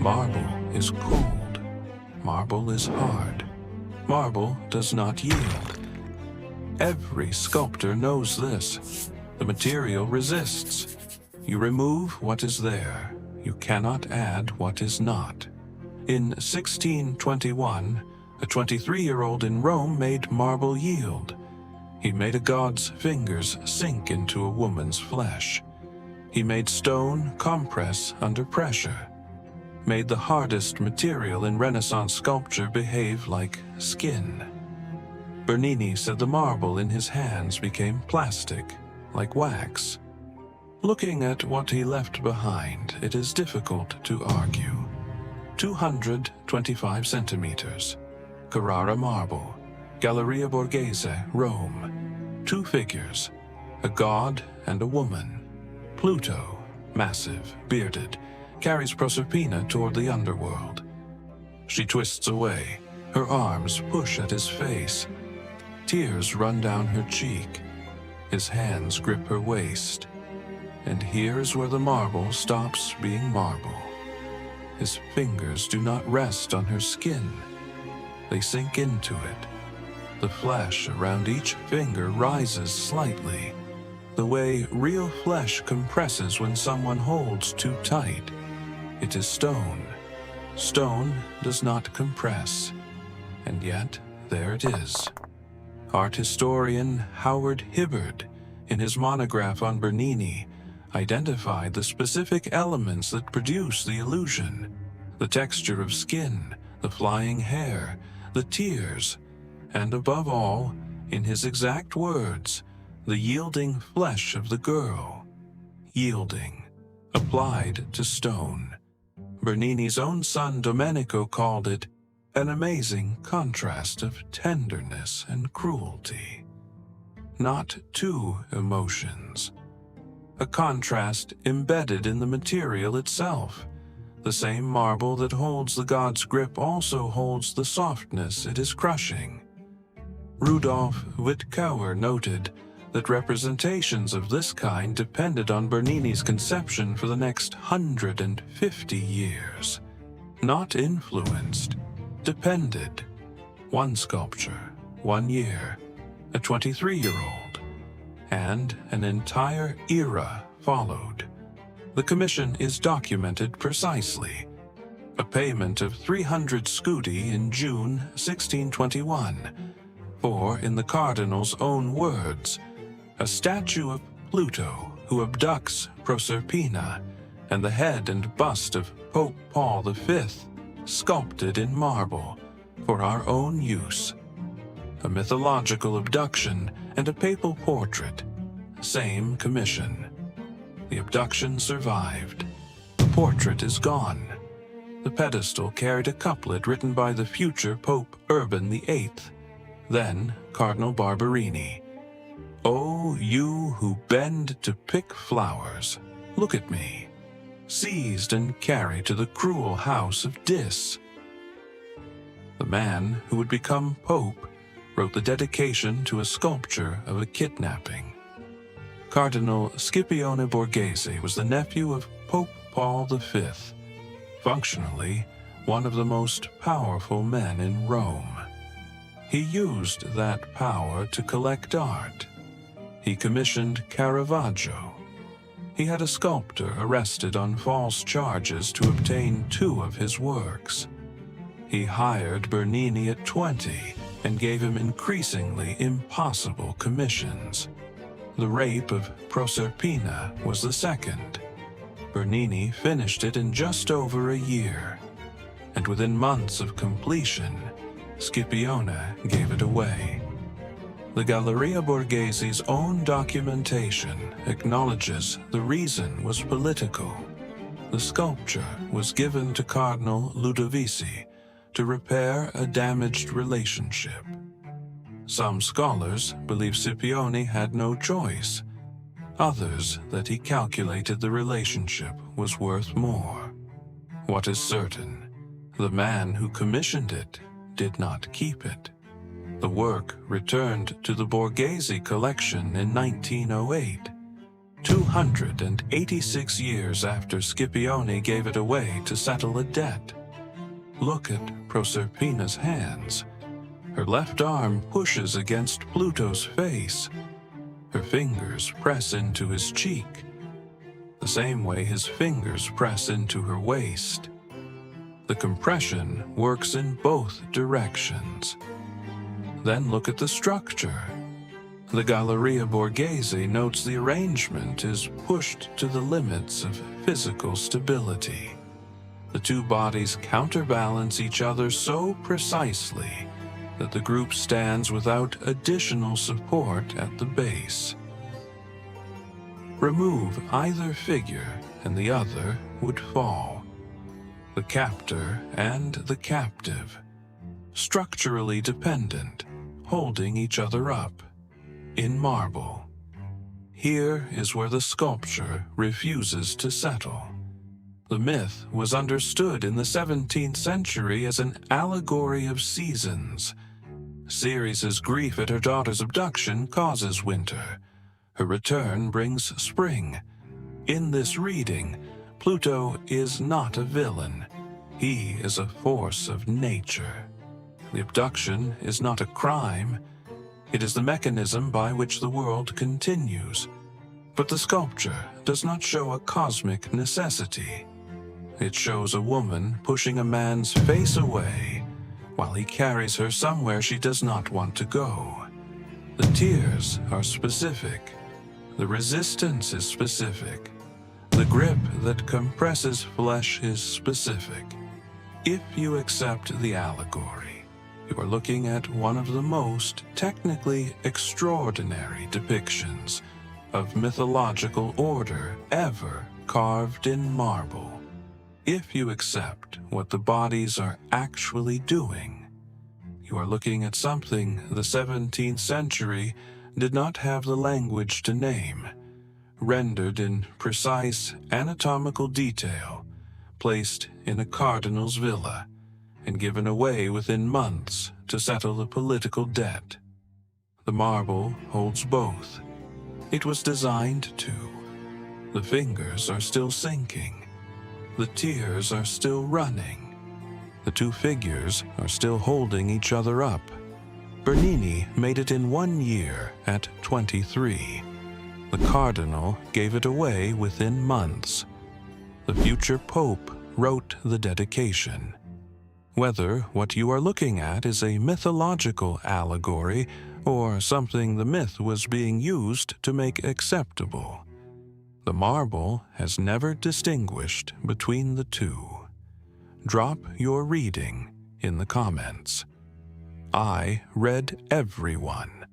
Marble is cold. Marble is hard. Marble does not yield. Every sculptor knows this. The material resists. You remove what is there. You cannot add what is not. In 1621, a 23-year-old in Rome made marble yield. He made a god's fingers sink into a woman's flesh. He made stone compress under pressure. Made the hardest material in Renaissance sculpture behave like skin. Bernini said the marble in his hands became plastic, like wax. Looking at what he left behind, it is difficult to argue. 225 centimeters. Carrara marble. Galleria Borghese, Rome. 2 figures, a god and a woman. Pluto, massive, bearded, carries Proserpina toward the underworld. She twists away. Her arms push at his face. Tears run down her cheek. His hands grip her waist. And here's where the marble stops being marble. His fingers do not rest on her skin. They sink into it. The flesh around each finger rises slightly, the way real flesh compresses when someone holds too tight. It is stone. Stone does not compress. And yet, there it is. Art historian Howard Hibbard, in his monograph on Bernini, identified the specific elements that produce the illusion: the texture of skin, the flying hair, the tears, and above all, in his exact words, the yielding flesh of the girl. Yielding, applied to stone. Bernini's own son Domenico called it an amazing contrast of tenderness and cruelty. Not two emotions. A contrast embedded in the material itself. The same marble that holds the god's grip also holds the softness it is crushing. Rudolf Wittgauer noted that representations of this kind depended on Bernini's conception for the next 150 years. Not influenced, depended. One sculpture, 1 year, a 23-year-old, and an entire era followed. The commission is documented precisely. A payment of 300 scudi in June 1621, for, in the Cardinal's own words, a statue of Pluto who abducts Proserpina, and the head and bust of Pope Paul V, sculpted in marble, for our own use. A mythological abduction and a papal portrait, same commission. The abduction survived. The portrait is gone. The pedestal carried a couplet written by the future Pope Urban VIII, then Cardinal Barberini. "O you who bend to pick flowers, look at me, seized and carried to the cruel house of Dis." The man who would become Pope wrote the dedication to a sculpture of a kidnapping. Cardinal Scipione Borghese was the nephew of Pope Paul V, functionally one of the most powerful men in Rome. He used that power to collect art. He commissioned Caravaggio. He had a sculptor arrested on false charges to obtain 2 of his works. He hired Bernini at 20 and gave him increasingly impossible commissions. The rape of Proserpina was the second. Bernini finished it in just over a year, and within months of completion, Scipione gave it away. The Galleria Borghese's own documentation acknowledges the reason was political. The sculpture was given to Cardinal Ludovisi to repair a damaged relationship. Some scholars believe Scipione had no choice, others that he calculated the relationship was worth more. What is certain, the man who commissioned it did not keep it. The work returned to the Borghese collection in 1908. 286 years after Scipione gave it away to settle a debt. Look at Proserpina's hands. Her left arm pushes against Pluto's face. Her fingers press into his cheek, the same way his fingers press into her waist. The compression works in both directions. Then look at the structure. The Galleria Borghese notes the arrangement is pushed to the limits of physical stability. The two bodies counterbalance each other so precisely that the group stands without additional support at the base. Remove either figure and the other would fall. The captor and the captive, structurally dependent, holding each other up, in marble. Here is where the sculpture refuses to settle. The myth was understood in the 17th century as an allegory of seasons. Ceres' grief at her daughter's abduction causes winter. Her return brings spring. In this reading, Pluto is not a villain. He is a force of nature. The abduction is not a crime. It is the mechanism by which the world continues. But the sculpture does not show a cosmic necessity. It shows a woman pushing a man's face away while he carries her somewhere she does not want to go. The tears are specific. The resistance is specific. The grip that compresses flesh is specific. If you accept the allegory, you are looking at one of the most technically extraordinary depictions of mythological order ever carved in marble. If you accept what the bodies are actually doing, you are looking at something the 17th century did not have the language to name, rendered in precise anatomical detail, placed in a cardinal's villa, and given away within months to settle a political debt. The marble holds both. It was designed to. The fingers are still sinking. The tears are still running. The two figures are still holding each other up. Bernini made it in 1 year at 23. The Cardinal gave it away within months. The future Pope wrote the dedication. Whether what you are looking at is a mythological allegory or something the myth was being used to make acceptable, the marble has never distinguished between the two. Drop your reading in the comments. I read every one.